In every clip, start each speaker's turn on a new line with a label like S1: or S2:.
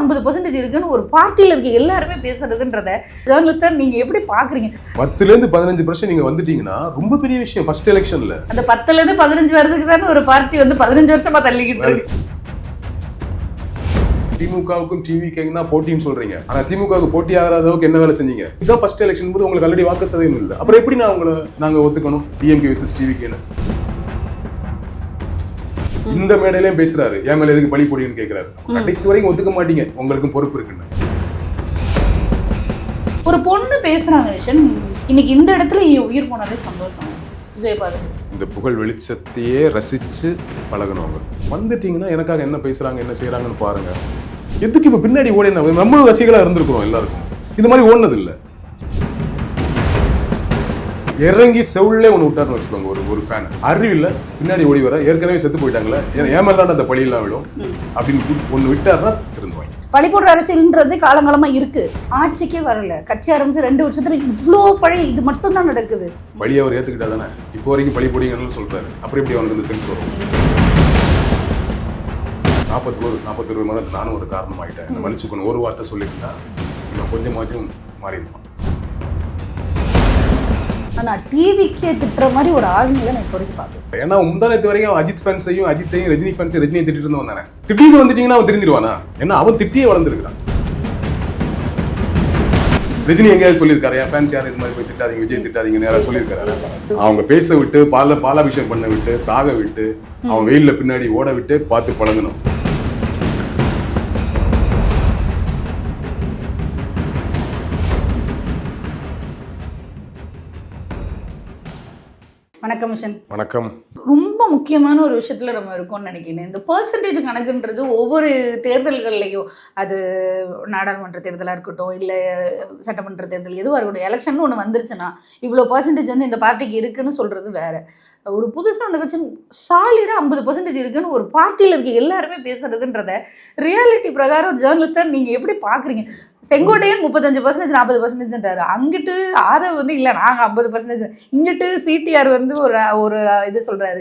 S1: 50% இருக்குன்னு ஒரு பார்ட்டியில இருக்க எல்லாருமே பேசுறதுன்றத ஜேர்னலிஸ்டா நீங்க எப்படி பாக்குறீங்க?
S2: 10-15% நீங்க வந்துட்டீங்கன்னா ரொம்ப பெரிய விஷயம் ஃபர்ஸ்ட் எலெக்ஷன்ல.
S1: அந்த 10-15 வரதுக்கு தானே ஒரு பார்ட்டி வந்து 15 வருஷமா தள்ளிக்கிட்டு இருக்கு.
S2: திமுகவுக்கும் டிவிக்கு போட்டின்னு சொல்றீங்க. ஆனா திமுகவுக்கு போட்டி ஆகிற அளவுக்கு என்ன வேலை செஞ்சீங்க? இதான் ஃபர்ஸ்ட் எலெக்ஷன் போது உங்களுக்கு ஆல்ரெடி வாக்கு சதவீதம் இல்லை. அப்புறம் எப்படி நாங்க ஒத்துக்கணும் டிஎம்கே வெர்சஸ் டிவிக்கு? இந்த மேடையிலயும் பேசுறாரு, என் மேல எதுக்கு பழி போடுன்னு கேட்கிறாரு. கடைசி வரைக்கும் ஒத்துக்க மாட்டீங்க, உங்களுக்கும் பொறுப்பு இருக்குன்னு.
S1: ஒரு பொண்ணு பேசுறாங்க விஷன், இன்னைக்கு இந்த இடத்துல உயிர் போனாலே சந்தோஷம். விஜயபாதன்
S2: இந்த புகழ் வெளிச்சத்தையே ரசிச்சு பழகணும். வந்துட்டீங்கன்னா எனக்காக என்ன பேசுறாங்க என்ன செய்யறாங்கன்னு பாருங்க. எதுக்கு இப்ப பின்னாடி ஓடி நம்ம ரசிகளா இருந்திருக்கிறோம் எல்லாருக்கும். இது மாதிரி ஓடுனது இல்லை. இறங்கி செவுள்ளே ஒன்று விட்டாருன்னு வச்சுக்கோங்க. ஒரு ஃபேன் அறிவில்லை பின்னாடி ஓடி வர, ஏற்கனவே செத்து போயிட்டாங்களே, ஏமாதான் அந்த பழியெல்லாம் விடும் அப்படின்னு ஒன்று விட்டாருன்னா திருந்துவாங்க.
S1: பழி போடுற அரசியல்ன்றது காலங்காலமா இருக்கு. ஆட்சிக்கே வரல, கட்சி ஆரம்பிச்சு 2 வருஷத்துல இவ்வளோ பழி இது மட்டும் தான் நடக்குது.
S2: பழி அவர் ஏத்துக்கிட்டா தானே இப்போ வரைக்கும் பழி போடுங்கன்னு சொல்றாரு. அப்புறம் எப்படி அவனுக்கு இந்த சென்ஸ் வரும்? 41 மணி நானும் ஒரு காரணம் ஆகிட்டேன், இந்த மனுஷுக்கு ஒரு வார்த்தை சொல்லியிருந்தா நான் கொஞ்சமாச்சும் மாறி இருப்பான்.
S1: ஆனா டிவிக்கே திட்டுற மாதிரி ஒரு ஆளுங்களை நான் இப்போ வரைக்கும் பார்ப்பேன்.
S2: ஏன்னா முந்தானத்து வரைக்கும் அஜித் ஃபேன்ஸையும் அஜித்தையும் ரஜினி ஃபேன்ஸையும் ரஜினியை திட்டிட்டு இருந்து வந்தானே. திடீர்னு வந்துட்டீங்கன்னா அவன் திருந்திடுவானா? ஏன்னா அவன் திட்டியே வளர்ந்துருக்கான். ரஜினி எங்கேயாவது சொல்லியிருக்காரு என் ஃபேன்ஸ் யாரும் இது மாதிரி போய் திட்டாதீங்க, விஜய் திட்டாதீங்கன்னு யாராவது சொல்லியிருக்காரு? அவங்க பேச விட்டு பாலாபிஷேகம் பண்ண விட்டு சாக விட்டு அவன் வெயில்ல பின்னாடி ஓட விட்டு பார்த்து பழகணும்.
S1: வணக்கம் மிஷன்.
S2: வணக்கம்.
S1: ரொம்ப முக்கியமான ஒரு விஷயத்துல நம்ம இருக்கோம்னு நினைக்கிறேன். இந்த பெர்சன்டேஜ் கணக்குன்றது ஒவ்வொரு தேர்தல்கள்லையும், அது நாடாளுமன்ற தேர்தலாக இருக்கட்டும் இல்லை சட்டமன்ற தேர்தல் எதுவாக இருக்கட்டும், எலெக்ஷன் ஒன்று வந்துருச்சுன்னா இவ்வளோ பர்சன்டேஜ் வந்து இந்த பார்ட்டிக்கு இருக்குன்னு சொல்றது வேற. ஒரு புதுசாக அந்த கட்சி சாலிடாக 50% இருக்குன்னு ஒரு பார்ட்டியில் இருக்க எல்லாருமே பேசுறதுன்றத ரியாலிட்டி பிரகாரம் ஒரு ஜேர்னலிஸ்டாக நீங்கள் எப்படி பார்க்குறீங்க? செங்கோட்டையன் 35%, 40%ன்றாரு. அங்கிட்டு ஆதவ் வந்து இல்லை நாங்கள் 50%, இங்கிட்டு சிடிஆர் வந்து ஒரு இது சொல்கிறாரு.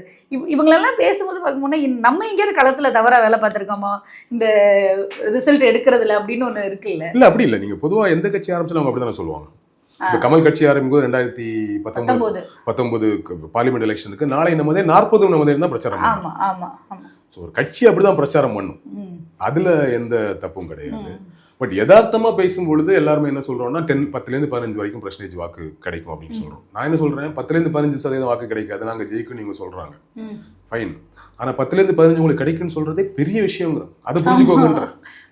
S1: இவங்களெல்லாம் பேசும்போது பார்க்கும்போது நம்ம எங்கேயாவது களத்தில் தவறாக வேலை பார்த்துருக்கோமா இந்த ரிசல்ட் எடுக்கிறதுல அப்படின்னு ஒன்று இருக்குல்ல?
S2: இல்லை அப்படி இல்லை. நீங்கள் பொதுவாக எந்த கட்சி ஆரம்பிச்சாலும் அவங்க அப்படி தானே சொல்லுவாங்க. இப்போ கமல் கட்சி ஆரம்பிக்கும் 2019 பார்லிமெண்ட் எலெக்ஷனுக்கு நாளை நமதே 40 நமதே தான் பிரச்சாரம் பண்ணும். ஒரு கட்சி அப்படிதான் பிரச்சாரம் பண்ணும், அதுல எந்த தப்பும் கிடையாது. பட் யதார்த்தமா பேசும்பொழுது எல்லாருமே என்ன சொல்றோம்னா 10-15 வரைக்கும் பர்சன்டேஜ் வாக்கு கிடைக்கும் அப்படின்னு சொல்றோம். நான் என்ன சொல்றேன், 10-15% வாக்கு கிடைக்காது, நாங்க ஜெயிக்கும் நீங்க சொல்றாங்க, ஃபைன். ஆனா 10-15 உங்களுக்கு கிடைக்குன்னு சொல்றதே பெரிய விஷயங்கிற, அதை புரிஞ்சுக்கோங்கன்ற.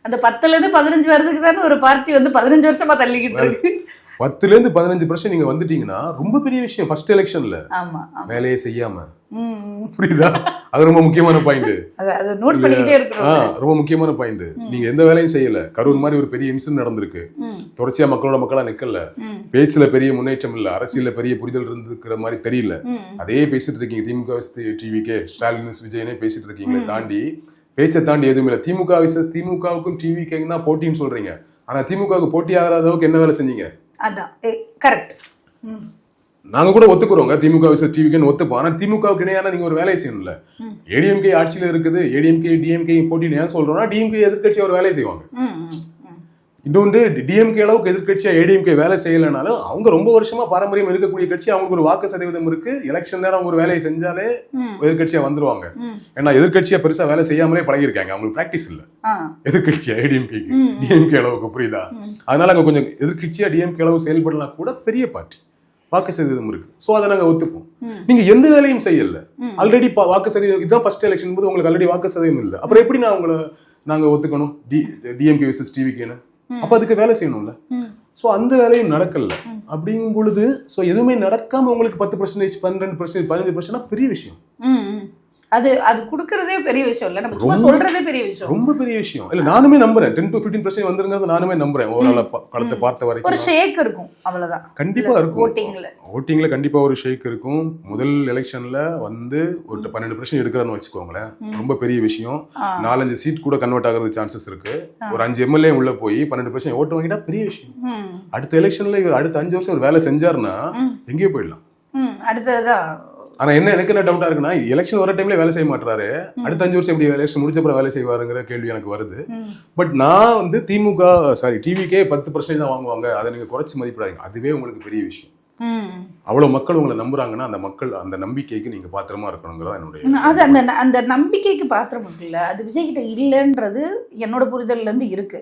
S1: அந்த 10-15 வரதுக்கு தானே ஒரு பார்ட்டி வந்து 15 வருஷமா தள்ளிக்கிட்டு இருக்கு.
S2: 10-15% நீங்க வந்துட்டீங்கன்னா ரொம்ப பெரிய விஷயம் ஃபர்ஸ்ட் எலெக்ஷன்ல. வேலையை செய்யாம, புரியுதா? அது ரொம்ப முக்கியமான பாயிண்ட். ரொம்ப முக்கியமான பாயிண்ட். நீங்க எந்த வேலையும் செய்யல, கரூர் மாதிரி ஒரு பெரிய இன்சிடென்ட் நடந்திருக்கு, தொடர்ச்சியா மக்களா நிக்கல, பேச்சுல பெரிய முன்னேற்றம் இல்ல, அரசியல பெரிய புரிதல் இருந்துக்கிற மாதிரி தெரியல, அதே பேசிட்டு இருக்கீங்க. திமுக டிவிக்கே ஸ்டாலின் விஜயனே பேசிட்டு இருக்கீங்களே தாண்டி, பேச்சை தாண்டி எதுவும் இல்லை. திமுகவுக்கும் டிவிக்கு போட்டின்னு சொல்றீங்க. ஆனா திமுகவுக்கு போட்டி ஆகிற அளவுக்கு என்ன வேலை செஞ்சீங்க?
S1: அதான் கரெக்ட்.
S2: நாங்க கூட ஒத்துக்குறோங்க, திமுக விசஸ் டிவிக்கு ஒத்துப்போம். ஆனா திமுகவுக்கு இணையான நீங்க ஒரு வேலையை செய்யணும்ல. ஏடிஎம்கே ஆட்சியில இருக்குது, ஏடிஎம்கே டிஎம்கே போட்டின்னு ஏன் சொல்றோம்னா, டிஎம்கே எதிர்கட்சியா ஒரு வேலையை செய்வாங்க. இன்னொன்று, டிஎம்கே அளவுக்கு எதிர்கட்சியா ஏடிஎம்கே வேலை செய்யலைனாலும் அவங்க ரொம்ப வருஷமா பாரம்பரியம் இருக்கக்கூடிய கட்சி, அவங்களுக்கு ஒரு வாக்கு சதவீதம் இருக்கு. எலெக்ஷன் நேரம் அவங்க ஒரு வேலையை செஞ்சாலே எதிர்கட்சியா வந்துருவாங்க. ஏன்னா எதிர்கட்சியா பெருசா வேலை செய்யாமலே பழகிருக்காங்க, அவங்களுக்கு பிராக்டிஸ் இல்ல எதிர்கட்சியா ஏடிஎம்கேக்கு டிஎம்கே அளவுக்கு, புரியுதா? அதனால அங்க கொஞ்சம் எதிர்கட்சியா டிஎம்கே அளவு செயல்படலாம் கூட பெரிய பார்ட்டி, வாக்கு சதவீதம் இருக்கு. சோ அதை நாங்க ஒத்துப்போம். நீங்க எந்த வேலையும் செய்யல, ஆல்ரெடி வாக்கு சதவீதம், இதுதான் ஃபர்ஸ்ட் எலெக்ஷன் போது உங்களுக்கு ஆல்ரெடி வாக்கு சதவீதம் இல்லை. அப்புறம் எப்படி நாங்க ஒத்துக்கணும் டிஎம்கே வெர்சஸ் டிவிக்கு? அப்ப அதுக்கு வேலை செய்யணும்ல. சோ அந்த வேலையும் நடக்கல. அப்படிங்கும் பொழுது சோ எதுவுமே நடக்காம உங்களுக்கு 10%, 12%, 15% பெரிய விஷயம்.
S1: அது கொடுக்கறதே பெரிய விஷயம் இல்ல, நம்ம சும்மா சொல்றதே பெரிய விஷயம், ரொம்ப பெரிய
S2: விஷயம் இல்ல. நானுமே நம்புறேன் 10-15% வந்திருந்தது, நானுமே நம்புறேன். ஓரளவு களத்தை பார்த்த வரைக்கும்
S1: ஒரு ஷேக் இருக்கும், அவ்வளவுதான்.
S2: கண்டிப்பா இருக்கும். ஓட்டிங்ல கண்டிப்பா ஒரு ஷேக் இருக்கும். முதல் எலெக்ஷன்ல வந்து ஒரு 12% எடுக்கிறன்னு வச்சுக்கோங்களேன், ரொம்ப பெரிய விஷயம். 4-5 சீட் கூட கன்வெர்ட் ஆகிறது சான்சஸ் இருக்கு. ஒரு 5 எம்எல்ஏ உள்ள போய் 12% ஓட்டு வாங்கிட்டா பெரிய விஷயம். அடுத்த எலெக்ஷன்ல இவர் அடுத்த 5 வருஷம் ஒரு வேலை செஞ்சாருன்னா எங்கேயோ போயிடலாம்.
S1: அடுத்ததுதான்
S2: ஆனா எனக்கு என்ன டவுட்டா இருக்குன்னா எலெக்ஷன் வர டைம்ல வேலை செய்ய மாட்டாரு, அடுத்த 5 வருஷம் எப்படி எலெக்ஷன் முடிச்சப்பறம் வேலை செய்வாருங்கிற கேள்வி எனக்கு வருது. பட் நான் வந்து திமுக டிவிக்கே 10% தான் வாங்குவாங்க, அதை நீங்க குறைச்சு மதிப்பிடாதீங்க, அதுவே உங்களுக்கு பெரிய விஷயம். அவ்வளவு மக்கள் உங்களை நம்புறாங்கன்னா அந்த மக்கள் அந்த நம்பிக்கைக்கு நீங்க பாத்திரமா இருக்கணுங்கிறதா என்னுடைய.
S1: அது அந்த நம்பிக்கைக்கு பாத்திரம் இருக்குல்ல, அது விஜய் கிட்ட இல்லைன்றது என்னோட புரிதல்ல இருந்து இருக்கு.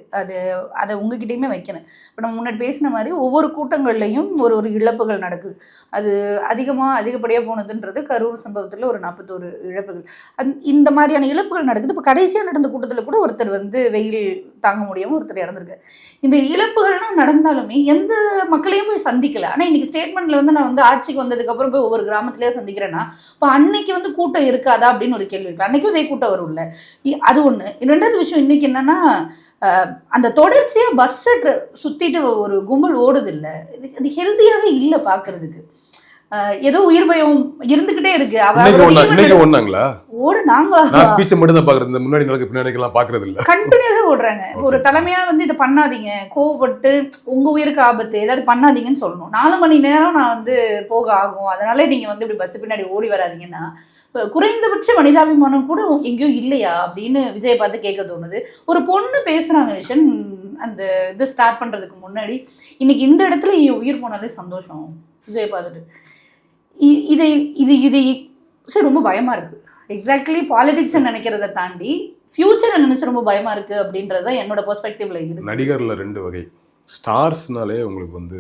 S1: அதை உங்ககிட்டயுமே வைக்கிறேன். இப்போ நம்ம முன்னாடி பேசின மாதிரி ஒவ்வொரு கூட்டங்கள்லையும் ஒரு இழப்புகள் நடக்குது. அது அதிகப்படியாக போனதுன்றது கரூர் சம்பவத்தில் ஒரு 41 இழப்புகள். இந்த மாதிரியான இழப்புகள் நடக்குது. இப்போ கடைசியாக நடந்த கூட்டத்தில் கூட ஒருத்தர் வந்து வெயில் தாங்க முடியாமல் ஒருத்தர் இறந்துருக்கு. இந்த இழப்புகள்லாம் நடந்தாலுமே எந்த மக்களையும் போய் சந்திக்கல. ஆனால் இன்னைக்கு ஸ்டேட்மெண்ட்ல வந்து நான் வந்து ஆட்சிக்கு வந்ததுக்கு அப்புறம் போய் ஒவ்வொரு கிராமத்திலேயே சந்திக்கிறேன்னா இப்போ அன்னைக்கு வந்து கூட்டம் இருக்காதா அப்படின்னு ஒரு கேள்வி இருக்கு. அன்னைக்கும் இதே கூட்டம் வரும்ல, அது ஒண்ணு. ரெண்டாவது விஷயம் இன்னைக்கு என்னன்னா, அந்த தொடர்ச்சியா பஸ்ஸை சுத்திட்டு ஒரு கும்பல் ஓடுது இல்லை, அது ஹெல்த்தியாவே இல்லை பாக்குறதுக்கு. ஏதோ உயிர் பயம் இருந்துகிட்டே இருக்கு. கண்டினியூஸா ஓடுறாங்க. ஒரு தலைமையா வந்து இதை பண்ணாதீங்க, கோவப்பட்டு உங்க உயிருக்கு ஆபத்து ஏதாவது பண்ணாதீங்கன்னு சொல்லணும். 4 மணி நேரம் நான் வந்து போக ஆகும், அதனால நீங்க வந்து இப்படி பஸ் பின்னாடி ஓடி வராதீங்கன்னா குறைந்தபட்ச மனிதாபிமானம் கூட எங்கேயும் இல்லையா அப்படின்னு விஜயை பார்த்து கேட்க தோணுது. ஒரு பொண்ணு பேசுறாங்க விஷன், அந்த இது ஸ்டார்ட் பண்றதுக்கு முன்னாடி, இன்னைக்கு இந்த இடத்துல உயிர் போனாலே சந்தோஷம் விஜயை பார்த்துட்டு. இது சரி ரொம்ப பயமா இருக்கு. எக்ஸாக்ட்லி பாலிடிக்ஸ் நினைக்கிறத தாண்டி ஃபியூச்சரை நினைச்சு ரொம்ப பயமா இருக்கு அப்படின்றத என்னோட பெர்ஸ்பெக்டிவ்ல இருக்கு.
S2: நடிகர்ல 2 வகை. ஸ்டார்ஸ்னாலே உங்களுக்கு வந்து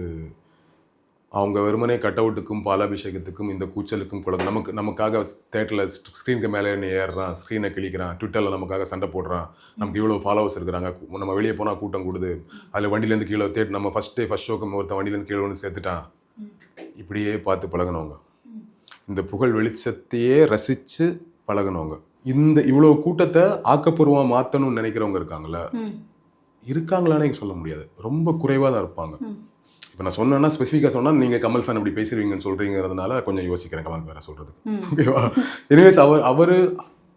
S2: அவங்க வெறுமனே கட் அவுட்டுக்கும் பாலாபிஷேகத்துக்கும் இந்த கூச்சலுக்கும் கூட நமக்காக தேட்டரில் ஸ்க்ரீனுக்கு மேலே ஏறுறான், ஸ்க்ரீனை கிழிக்கிறான், ட்விட்டரில் நமக்காக சண்டை போடுறான், நமக்கு இவ்வளோ ஃபாலோவர்ஸ் இருக்கிறாங்க, நம்ம வெளியே போனால் கூட்டம் கூடுது, அதில் வண்டியிலேருந்து கீழே நம்ம ஃபஸ்ட் ஷோக்கு ஒருத்தன் வண்டியிலேருந்து கீழே வந்து சேர்த்துட்டான், இப்படியே பார்த்து பழகினவங்க, இந்த புகழ் வெளிச்சத்தையே ரசித்து பழகினவங்க, இந்த இவ்வளோ கூட்டத்தை ஆக்கப்பூர்வமாக மாற்றணும்னு நினைக்கிறவங்க இருக்காங்களான்னு சொல்ல முடியாது, ரொம்ப குறைவாக தான் இருப்பாங்க. இப்போ நான் சொன்னேன்னா ஸ்பெசிஃபிக்காக சொன்னால் நீங்கள் கமல் ஃபேன் அப்படி பேசுவீங்கன்னு சொல்கிறீங்கிறதுனால கொஞ்சம் யோசிக்கிறேன் கமல் ஃபேனை சொல்கிறது. ஓகேவா? எனிவேஸ் அவர்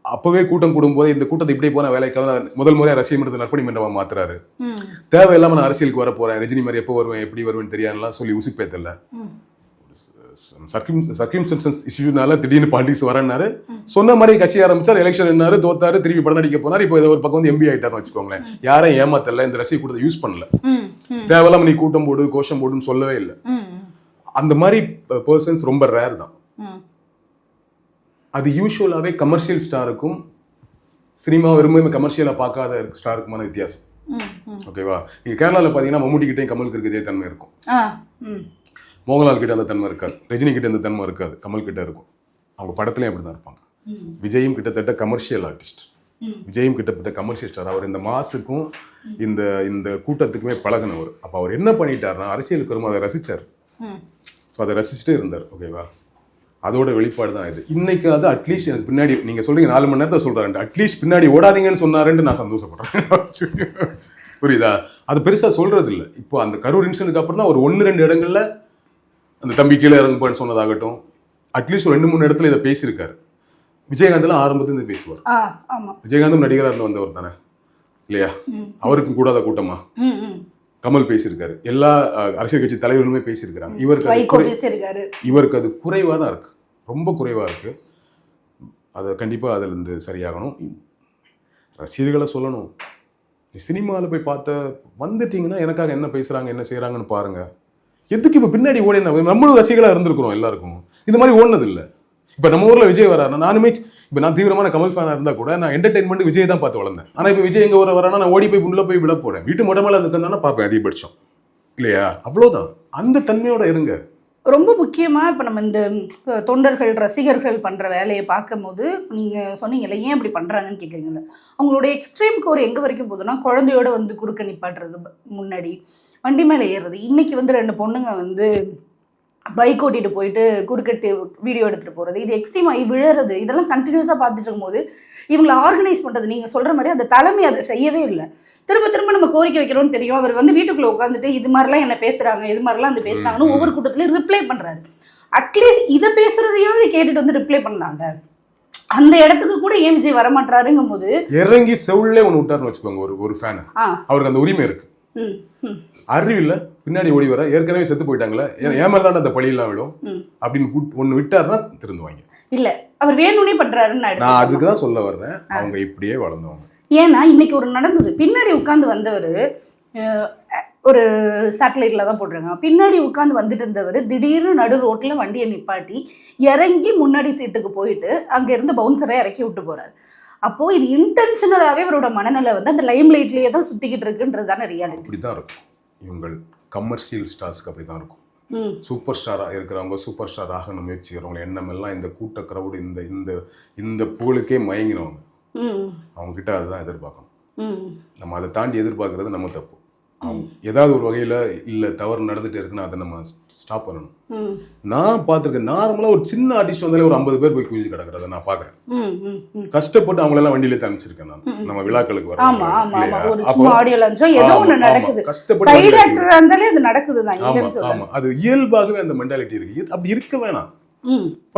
S2: அப்போவே கூட்டம் கூடும்போது இந்த கூட்டத்தை இப்படியே போன வேலைக்காக முதல் முறையாக ரசிகை மன்றத்தை நற்பணி மன்றமாக மாத்துறாரு. தேவையில்லாமல் நான் அரசியலுக்கு வர போகிறேன், ரஜினி மாதிரி எப்போ வருவேன் எப்படி வருவேன்னு தெரியாதுலாம் சொல்லி உசுப்பேத்தல. சர்க்கிம்ஸ்டன்சஸ் இஷ்யூனால திடீர்னு பாலிடிக்ஸ் வரனாரு, சொன்ன மாதிரி கட்சி ஆரம்பிச்சார், எலெக்ஷன் என்னாரு, தோத்தாரு, திருப்பி படம் நடிக்க போனார், இப்போ ஒரு பக்கம் வந்து எம்பி ஆயிட்டாருன்னு வச்சுக்கோங்களேன். யாரையும் ஏமாத்தல, இந்த ரசிகை கூட்டத்தை யூஸ் பண்ணல, தேவையில்லாம நீ கூட்டம் போடு கோஷம் போடுன்னு சொல்லவே இல்லை. அந்த மாதிரி பர்சன்ஸ் ரொம்ப ரேர் தான். அது யூஸ்வலாவே கமர்ஷியல் ஸ்டாருக்கும் சினிமா விரும்ப கமர்ஷியலா பார்க்காத ஸ்டாருக்குமான வித்தியாசம். ஓகேவா? நீங்க கேரளால பாத்தீங்கன்னா மம்முட்டி கிட்டே கமலுக்கு இருக்கு இதே தன்மை இருக்கும், மோகன்லால் கிட்ட அந்த தன்மை இருக்காது, ரஜினி கிட்ட அந்த தன்மை இருக்காது, கமல் கிட்ட இருக்கும். அவங்க படத்துலயும் அப்படிதான் இருப்பாங்க. விஜயும் கிட்டத்தட்ட கமர்ஷியல் ஆர்டிஸ்ட், விஜயும் கிட்டத்தட்ட கமர்ஷியல் ஸ்டார். அவர் இந்த மாசுக்கும் இந்த கூட்டத்துக்குமே பழகினவர். அப்போ அவர் என்ன பண்ணிட்டாருன்னா அரசியலுக்கு வரும் அதை ரசிச்சார், ஸோ அதை ரசிச்சுட்டே இருந்தார். ஓகேவா? அதோட வெளிப்பாடு தான் இது. இன்னைக்கு அது அட்லீஸ்ட் எனக்கு பின்னாடி நீங்க சொல்றீங்க 4 மணி நேரத்தை சொல்றாரு, அட்லீஸ்ட் பின்னாடி ஓடாதீங்கன்னு சொன்னாருன்னு நான் சந்தோஷப்படுறேன். புரியுதா? அது பெருசா சொல்றது இல்லை. இப்போ அந்த கரூர் இன்சிடென்ட்க்கு அப்புறம் தான் ஒரு 1-2 இடங்கள்ல அந்த தம்பி கீழே இறங்குப்பான்னு சொன்னதாகட்டும், அட்லீஸ்ட் ஒரு 2-3 இடத்துல இதை பேசியிருக்காரு. விஜயகாந்த் ஆரம்பத்துல பேசுவார். விஜயகாந்தும் நடிகராக இருந்து வந்தவர் தானே இல்லையா? அவருக்கும் கூடாத கூட்டமா கமல் பேசியிருக்காரு, எல்லா அரசியல் கட்சி தலைவர்களுமே பேசியிருக்காங்க. இவருக்கு அது குறைவா தான் இருக்கு, ரொம்ப குறைவா இருக்கு. அதை கண்டிப்பா அதுல இருந்து சரியாகணும். ரசிகர்களை சொல்லணும், சினிமாவில் போய் பார்த்த வந்துட்டீங்கன்னா எனக்காக என்ன பேசுறாங்க என்ன செய்யறாங்கன்னு பாருங்க. எதுக்கு இப்ப பின்னாடி ஓடி நம்மளும் ரசிகர்களா இருந்திருக்கிறோம், எல்லாருக்கும் இது மாதிரி ஓடினது இல்லை. இப்ப நம்ம ஊர்ல விஜய் வராருன்னா நானுமே இப்ப நான் தீவிரமான கமல் ஃபேனா இருந்தா கூட நான் என்டர்டைன்மெண்ட் விஜய் தான் பார்த்து வளர்ந்தேன். ஆனா இப்ப விஜய் எங்க வரானா நான் ஓடி போய் உள்ள போய் விட போறேன், வீட்டு மொட்டை மேல அதுக்கு பார்ப்பேன் அதிகபட்சம் இல்லையா? அவ்வளவுதான். அந்த தன்மையோட இருங்க.
S1: ரொம்ப முக்கியமாக இப்போ நம்ம இந்த தொண்டர்கள் ரசிகர்கள் பண்ணுற வேலையை பார்க்கும்போது நீங்கள் சொன்னீங்கல்ல ஏன் இப்படி பண்ணுறாங்கன்னு கேட்குறீங்களா, அவங்களோட எக்ஸ்ட்ரீம் கோர் எங்கே வரைக்கும் போகுதுன்னா குழந்தையோட வந்து குறுக்க நிப்பாட்டுறது, முன்னாடி வண்டி மேலே ஏறுறது. இன்றைக்கி வந்து 2 பொண்ணுங்க வந்து பைக் ஓட்டிட்டு போயிட்டு குறுக்கட்டு வீடியோ எடுத்துகிட்டு போகிறது, இது எக்ஸ்ட்ரீமாக விழுறது, இதெல்லாம் கண்டினியூஸாக பார்த்துட்டு இருக்கும்போது இவங்களை ஆர்கனைஸ் பண்ணுறது நீங்கள் சொல்கிற மாதிரி அந்த தலைமை அதை செய்யவே இல்லை. திரும்ப திரும்ப நம்ம கோரிக்கை வைக்கிறோம்னு தெரியும், அவர் வந்து வீட்டுக்குள்ளே உட்காந்துட்டு இது மாதிரிலாம் என்ன பேசுகிறாங்க இது மாதிரிலாம் வந்து பேசுகிறாங்கன்னு ஒவ்வொரு கூட்டத்துலையும் ரிப்ளை பண்ணுறாரு. அட்லீஸ்ட் இதை பேசுறதையாவது கேட்டுட்டு வந்து ரிப்ளை பண்ணாங்க. அந்த இடத்துக்கு கூட ஏன் விஜய் வரமாட்டாருங்கும் போது
S2: இறங்கி செவுள்ளே ஒன்று விட்டாருன்னு வச்சுக்கோங்க ஒரு ஃபேன், அவருக்கு அந்த உரிமை இருக்கு. அறிவு இல்ல, பின்னாடி ஓடி வர, ஏற்கனவே செத்து போயிட்டாங்களே, ஏமாதான் அந்த பழியெல்லாம் விடும் அப்படின்னு ஒண்ணு விட்டாருன்னா திருந்துவாங்க.
S1: இல்ல அவர் வேணும்னே பண்றாருன்னு
S2: நான் அதுக்குதான் சொல்ல வர்றேன். அவங்க இப்படியே வளர்ந்தவங்க.
S1: ஏன்னா இன்னைக்கு ஒரு நடந்தது, பின்னாடி உட்கார்ந்து வந்தவர் ஒரு சேட்டலைட்ல தான் போடுறாங்க, பின்னாடி உட்கார்ந்து வந்துட்டு இருந்தவர் திடீர்னு நடு ரோட்ல வண்டியை நிப்பாட்டி இறங்கி முன்னாடி சீட்டுக்கு போயிட்டு அங்க இருந்து பவுன்சரை இறக்கி விட்டு போறாரு. அப்போ இது இன்டென்ஷனலாவே அவரோட மனநிலை வந்து அந்த லைம் லைட்லயே தான் சுத்திக்கிட்டு இருக்குன்றதான ரியாலிட்டி.
S2: அப்படிதான் இருக்கும். இவங்க கமர்ஷியல் ஸ்டார்ஸ்க்கு அப்படிதான் இருக்கும். சூப்பர் ஸ்டாரா இருக்கிறவங்க, சூப்பர் ஸ்டார் ஆகணும் முயற்சிக்கிறவங்க எண்ணம் எல்லாம் இந்த கூட்ட கிரவுடு, இந்த இந்த இந்த புகழுக்கே மயங்கினவங்க. அவங்க கிட்ட அதுதான் எதிர்பார்க்கணும். நம்ம அதை தாண்டி எதிர்பார்க்கறது நம்ம தப்பு. ஏதாவது ஒரு வகையில இல்ல தவறு நடந்துட்டு இருக்குன்னா அதை நம்ம ஸ்டாப் பண்ணணும். நான் பார்த்திருக்கேன், நார்மலா ஒரு சின்ன ஆர்டிஸ்ட் வந்தாலே ஒரு 50 பேர் போய் குவிஞ்சு கிடக்குறத நான் பாக்குறேன். கஷ்டப்பட்டு அவங்கள எல்லாம் வண்டியில காமிச்சிருக்கேன் நான். நம்ம விழாக்களுக்கு வரோம், அது இயல்பாகவே அந்த மென்டாலிட்டி இருக்கு. அப்படி இருக்க வேணாம்.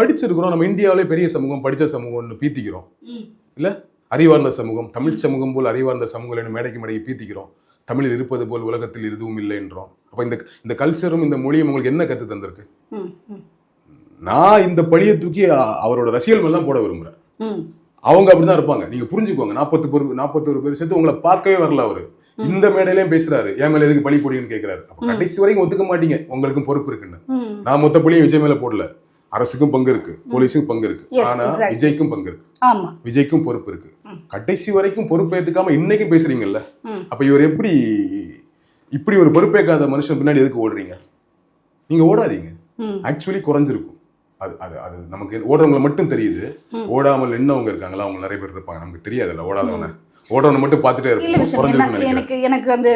S2: படிச்சிருக்கிறோம், நம்ம இந்தியாவிலே பெரிய சமூகம், படிச்ச சமூகம்னு பீத்திக்கிறோம் இல்ல, அறிவார்ந்த சமூகம், தமிழ் சமூகம் போல் அறிவார்ந்த சமூகம் மேடைக்கு மேடைக்கு பீத்திக்கிறோம். தமிழில் இருப்பது போல் உலகத்தில் எதுவும் இல்லை என்றோம். அப்ப இந்த கல்ச்சரும் இந்த மொழியும் உங்களுக்கு என்ன கத்து தந்திருக்கு? நான் இந்த பழியை தூக்கி அவரோட ரசிகர்கள் எல்லாம் போட விரும்புறேன். அவங்க அப்படிதான் இருப்பாங்க. நீங்க புரிஞ்சுக்கோங்க. 41 பேர் சேர்த்து உங்களை பார்க்கவே வரல. அவரு இந்த மேடையிலயும் பேசுறாரு, என் மேல எதுக்கு பழி போடுன்னு கேட்கிறாரு. அப்ப கடைசி வரைக்கும் ஒத்துக்க மாட்டீங்க, உங்களுக்கும் பொறுப்பு இருக்குன்னு. நான் மொத்த பழியும் விஜய் மேல போடல. அரசுக்கும் பங்கு இருக்கு, போலீஸுக்கும் பங்கு இருக்கு, ஆனா விஜய்க்கும் பங்கு இருக்கு, விஜய்க்கும் பொறுப்பு இருக்கு. கடைசி வரைக்கும் பொறுப்பு ஏத்துக்காம இன்னைக்கும் பேசுறீங்கல்ல. அப்ப இவர் எப்படி இப்படி ஒரு பொறுப்பேற்காத மனுஷன் பின்னாடி எதுக்கு ஓடுறீங்க? நீங்க ஓடாதீங்க. ஆக்சுவலி குறைஞ்சிருக்கும். அது நமக்கு ஓடுறவங்களை மட்டும் தெரியுது. ஓடாமல் என்னவங்க இருக்காங்களா, அவங்க நிறைய பேர் இருப்பாங்க, நமக்கு தெரியாதுல்ல. ஓடவனை மட்டும் பார்த்துட்டே
S1: இருக்கும். எனக்கு அந்த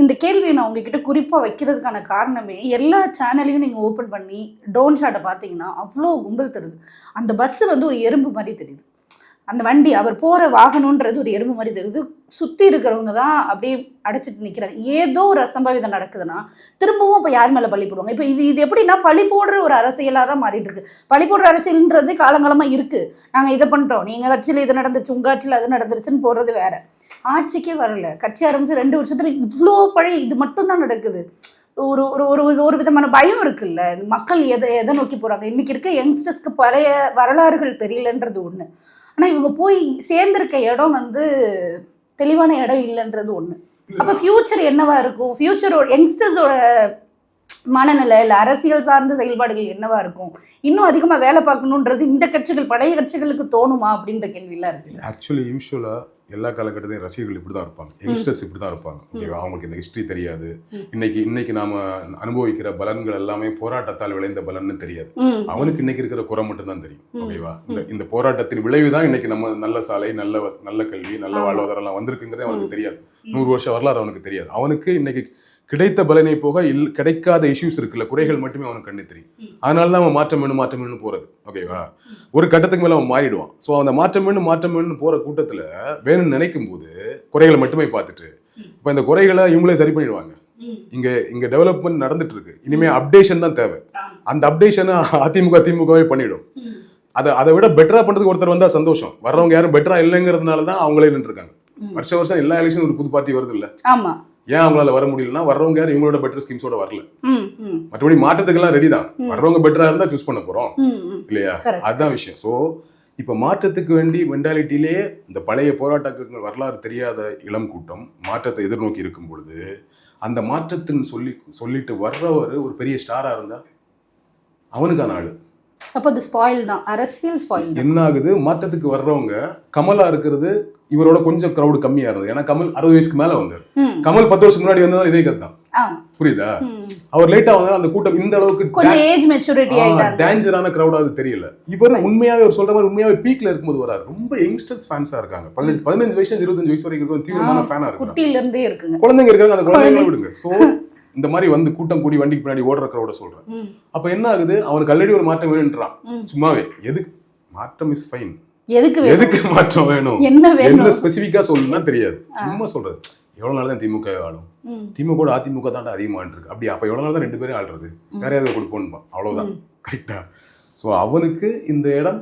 S1: இந்த கேள்வியை நான் உங்ககிட்ட குறிப்பா வைக்கிறதுக்கான காரணமே, எல்லா சேனலையும் நீங்க ஓபன் பண்ணி ட்ரோன் ஷாட்டை பார்த்தீங்கன்னா அவ்வளோ கும்பல் தெரியுது. அந்த பஸ் வந்து ஒரு எறும்பு மாதிரி தெரியுது. அந்த வண்டி அவர் போற வாகனம்ன்றது ஒரு எறும்பு மாதிரி தெரியுது. சுத்தி இருக்கிறவங்க தான் அப்படியே அடைச்சிட்டு நிக்கிறாங்க. ஏதோ ஒரு அசம்பாவிதம் நடக்குதுன்னா திரும்பவும் அப்ப யார் மேல பழி போடுவாங்க? இப்ப இது எப்படின்னா பழி போடுற ஒரு அரசியலா தான் மாறிட்டு இருக்கு. பழி போடுற அரசியல்ன்றது காலங்காலமா இருக்கு. நாங்க இதை பண்ணிட்டோம், நீங்க கட்சியில இது நடந்துருச்சு, உங்க கட்சியில அது நடந்துருச்சுன்னு போடுறது வேற. ஆட்சிக்கே வரல, கட்சி ஆரம்பிச்சு 2 வருஷத்துல இவ்வளோ பழி இது மட்டும் தான் நடக்குது. ஒரு ஒரு ஒரு விதமான பயம் இருக்குல்ல. மக்கள் எதை நோக்கி போறாங்க? இன்னைக்கு இருக்க யங்ஸ்டர்ஸ்க்கு பழைய வரலாறுகள் தெரியலன்றது ஒண்ணு. ஆனா இவங்க போய் சேர்ந்திருக்க இடம் வந்து தெளிவான இடம் இல்லைன்றது ஒண்ணு. அப்ப ஃபியூச்சர் என்னவா இருக்கும்? ஃபியூச்சரோட யங்ஸ்டர்ஸோட மனநிலை இல்ல அரசியல் சார்ந்த செயல்பாடுகள் என்னவா இருக்கும்? இன்னும் அதிகமா வேலை பார்க்கணுன்றது இந்த கட்சிகள், பழைய கட்சிகளுக்கு தோணுமா அப்படின்ற கேள்வியெல்லாம் இருக்கு.
S2: ஆக்சுவலி யூஸ்வலா எல்லா காலகட்டத்தையும் ரசிகர்கள் இப்படிதான் இருப்பாங்க, யங்ஸ்டர்ஸ் இப்படிதான் இருப்பாங்க. அவங்களுக்கு இந்த ஹிஸ்டரி தெரியாது. இன்னைக்கு நாம அனுபவிக்கிற பலன்கள் எல்லாமே போராட்டத்தால் விளைந்த பலன்னு தெரியாது. அவனுக்கு இன்னைக்கு இருக்கிற குறை மட்டும் தான் தெரியும். ஓகேவா? இந்த போராட்டத்தின் விளைவுதான் இன்னைக்கு நம்ம நல்ல சாலை, நல்ல கல்வி, நல்ல வாழ்வாதாரம் எல்லாம் வந்திருக்குங்கிறதே அவனுக்கு தெரியாது. 100 வருஷம் வரலாறு அவனுக்கு தெரியாது. அவனுக்கு இன்னைக்கு கிடைத்த பலனை போக கிடைக்காத இஷ்யூஸ் இருக்குல்ல, குறைகள் மட்டுமே அவனுக்கு கண்ணு தெரியும். அதனாலதான் அவன் மாற்றம் வேணும் போறது. ஓகேவா? ஒரு கட்டத்துக்கு மேல அவன் மாறிடுவான். ஸோ அந்த மாற்றம் வேணும் போற கூட்டத்துல வேணும்னு நினைக்கும் போது குறைகளை மட்டுமே பார்த்துட்டு இப்ப இந்த குறைகளை இவங்களே சரி பண்ணிடுவாங்க. இங்க டெவலப்மெண்ட் நடந்துட்டு இருக்கு. இனிமே அப்டேஷன் தான் தேவை. அந்த அப்டேஷனை திமுகவே பண்ணிடும். அதை விட பெட்டரா பண்றதுக்கு ஒருத்தர் வந்தா சந்தோஷம். வர்றவங்க யாரும் பெட்டரா இல்லைங்கிறதுனாலதான் அவங்களே நின்று இருக்காங்க. வருஷம் எல்லா எலெக்ஷன் ஒரு புது பார்ட்டி வருது இல்ல. ஏன் அவங்களால வர முடியலன்னா வர்றவங்க யாரும் இவங்களோட பெட்டர் ஸ்கீம்ஸோட வரல. மற்றபடி மாற்றத்துக்கெல்லாம் ரெடி தான். வர்றவங்க பெட்டரா இருந்தா சூஸ் பண்ண போறோம் இல்லையா? அதுதான் விஷயம். சோ இப்ப மாற்றத்துக்கு வேண்டி மென்டாலிட்டியிலே இந்த பழைய போராட்டங்கள் வரலாறு தெரியாத இளம் கூட்டம் மாற்றத்தை எதிர்நோக்கி இருக்கும் பொழுது அந்த மாற்றத்தின் சொல்லிட்டு வர்றவர் ஒரு பெரிய ஸ்டாரா இருந்தா அவனுக்கான ஆளு.
S1: அப்போ அது ஸ்பாயில் தான், அரசியல் ஸ்பாயில்.
S2: என்ன ஆகுது? மாற்றத்துக்கு வர்றவங்க கமலா இருக்கிறது இவரோட கொஞ்சம் கிரௌடு கம்மியா இருந்தது. ஏன்னா கமல் 60 வயசுக்கு மேல வந்தார். கமல் 10 வருஷம் முன்னாடி வந்தது இதே கதை தான். புரியுதா? அவர் லேட்டா வந்தா அந்த கூட்டம் இந்த அளவுக்கு
S1: கொஞ்சம் ஏஜ் மெச்சூரிட்டி ஆயிட்டாங்க.
S2: டேஞ்சரான கிரௌட் அது தெரியல. இவர் உண்மையாவே ஒரு சொல்ற மாதிரி உண்மையாவே பீக்ல இருக்கும்போது வராரு. ரொம்ப யங்ஸ்டர்ஸ் ஃபேன்ஸா இருக்காங்க. 15 வயசு 25 வயசு வரைக்கும் இருக்கும் தீவிரமான ஃபேனா இருக்காங்க.
S1: குட்டில இருந்தே இருக்குங்க.
S2: குழந்தைங்க இருக்காங்க. அந்த குழந்தைகளை விடுங்க. சோ இந்த மாதிரி வந்து கூட்டம் கூடி வண்டிக்கு பின்னாடி ஓடுற கிரௌட சொல்றேன். அப்ப என்ன ஆகுது? அவனுக்கு ஆல்ரெடி ஒரு மாற்றம் வேணும்ன்றான். சும்மாவே எதுக்கு மாற்றம் இஸ் ஃபைன். எதுக்கு மாற்றம் வேணும்? என்ன ஸ்பெசிபிக்கா சொல்லணும்னா தெரியாது. சும்மா சொல்றது. எவ்வளவு நாள் தான் திமுக ஆளும்? திமுக அதிமுக தான் அதிகமா இருக்கு. அப்படி அப்ப எவ்வளவு நாள் தான் 2 பேரும் ஆள்றது? வேற ஏதாவது கொடுப்போம். அவ்வளவுதான். கரெக்டா? சோ அவனுக்கு இந்த இடம்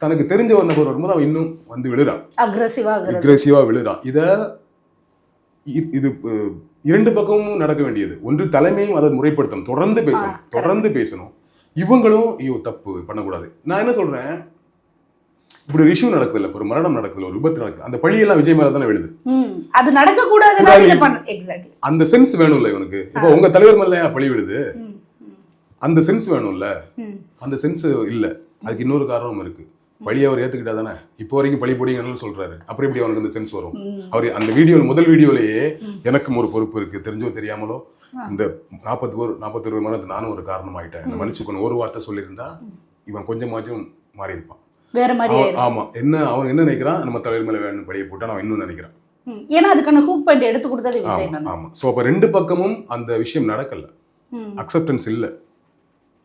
S2: தனக்கு தெரிஞ்ச ஒரு நபர் வரும்போது அவன் இன்னும் வந்து விழுறான், அக்ரெசிவா விழுறான். இது இரண்டு பக்கமும் நடக்க வேண்டியது. ஒன்று தலைமையும் அதை முறைப்படுத்தணும், தொடர்ந்து பேசணும். இவங்களும் ஐயோ தப்பு பண்ணக்கூடாது. நான் என்ன சொல்றேன், இப்படி ஒரு இஷ்யூ நடக்குது இல்ல, ஒரு மரணம் நடக்குது, ஒரு விபத்து நடக்குது, அந்த பழியெல்லாம் விஜய் மேல தானே விழுது.
S1: அது நடக்க கூடாதுன்னா எக்ஸாக்ட்லி அந்த
S2: சென்ஸ் வேணும்ல இவனுக்கு. இப்போ உங்க தலைவர் மேல பழி விழுது, அந்த சென்ஸ் வேணும்ல. அந்த சென்ஸ் இல்ல. அதுக்கு இன்னொரு காரணம் இருக்கு. பழி அவர் ஏத்துக்கிட்டா தானே இப்போ வரைக்கும் பழி போடிங்கன்னு சொல்றாரு. அப்புறம் எப்படி அவனுக்கு அந்த சென்ஸ் வரும்? அவர் அந்த வீடியோ முதல் வீடியோலயே எனக்கும் ஒரு பொறுப்பு இருக்கு, தெரிஞ்சோ தெரியாமலோ இந்த 41 மரணத்துக்கு நானும் ஒரு காரணம் ஆயிட்டேன், இந்த மனுஷுக்கு ஒரு வார்த்தை சொல்லியிருந்தா இவன் கொஞ்சமாச்சும் மாறி இருப்பான்.
S1: வேற மாதிரி.
S2: ஆமா, அவன் என்ன நினைக்கிறான், நம்ம தலைவர் மேல வேணும் பழியை போட்டா நான் இன்னும் நினைக்கிறான்.
S1: ஏன்னா அதுக்கான ஹூக் பாயிண்ட் எடுத்து கொடுத்தது விஜய் தான்.
S2: ஆமா. சோ அப்ப ரெண்டு பக்கமும் அந்த விஷயம் நடக்கல, அக்செப்டன்ஸ் இல்ல.